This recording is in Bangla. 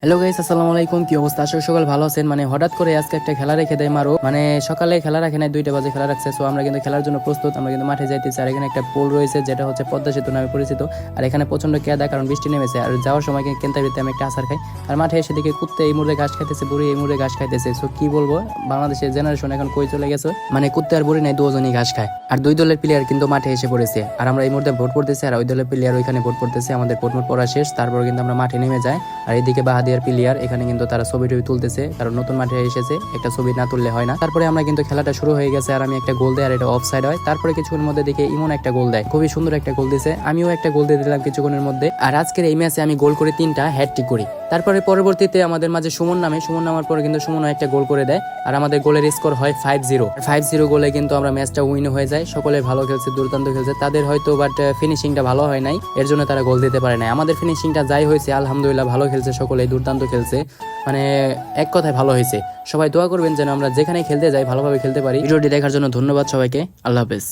হ্যালো গাইস, আসসালামু আলাইকুম। কি অবস্থা? আশা করি সকাল ভালো আছেন। হঠাৎ করে আজকে একটা খেলা রেখে দেয় মারো, সকালে খেলা রাখে নাই, 2টা বাজে খেলা রাখছে। সো আমরা কিন্তু খেলার জন্য প্রস্তুত, আমরা কিন্তু মাঠে যাইতেছি। আর এখানে একটা পোল রয়েছে যেটা হচ্ছে পদ্মা সেতু নামে পরিচিত। আর এখানে প্রচন্ড কেদা, কারণ বৃষ্টি নেমেছে। আর যাওয়ার সময় কেন্তাবিতে আমি একটা আসার খাই। আর মাঠে এসে দিকে কুত্তে এই মুহূর্তে ঘাস খাইতেছে, বুড়ি এই মুহূর্তে ঘাস খাইতেছে। সো কি বলবো, বাংলাদেশের জেনারেশন এখন কই চলে গেছে। কুত্তে আর বুড়ি নাই, দুজনই ঘাস খায়। আর দুই দলের প্লেয়ার কিন্তু মাঠে এসে পড়েছে। আর আমরা এই মুহূর্তে ভোট করতেছি, আর ওই দলের প্লেয়ার ওইখানে ভোট করতেছে। আমাদের ভোট পড়া শেষ, তারপর কিন্তু আমরা মাঠে নেমে যাই। আর এইদিকে বাহাদিয়ার প্লেয়ার এখানে কিন্তু তারা ছবি তুলতেছে, কারণ নতুন মাঠে এসেছে, একটা ছবি না তুললে হয় না। তারপরে আমরা কিন্তু খেলাটা শুরু হয়ে গেছে, আর আমি একটা গোল দেয়, আর এটা অফ সাইড হয়। তারপরে কিছুক্ষণের মধ্যে দেখে ইমন একটা গোল দেয়, খুবই সুন্দর একটা গোল দিয়েছে। আমিও একটা গোল দিয়ে দিলাম কিছুক্ষণের মধ্যে। আর আজকের এই ম্যাচে আমি গোল করে 3টা হ্যাটট্রিক করি। তারপরে পরবর্তীতে আমাদের মাঝে সুমন নামার পরে কিন্তু সুমন একটা গোল করে দেয়। আর আমাদের গোলের স্কোর হয় 5-0 গোলে কিন্তু আমরা ম্যাচটা উইন হয়ে যায়। সকলে ভালো খেলছে, দুর্দান্ত খেলছে। তাদের হয়তো বাট ফিনিশিংটা ভালো হয় নাই, এর জন্য তারা গোল দিতে পারে নাই। আমাদের ফিনিশিংটা যাই হয়েছে, আলহামদুলিল্লাহ ভালো খেলছে, সকলে দুর্দান্ত খেলছে। এক কথায় ভালো হয়েছে। সবাই দোয়া করবেন যেন আমরা যেখানে খেলতে যাই ভালোভাবে খেলতে পারি। ভিডিওটি দেখার জন্য ধন্যবাদ সবাইকে। আল্লাহ হাফেজ।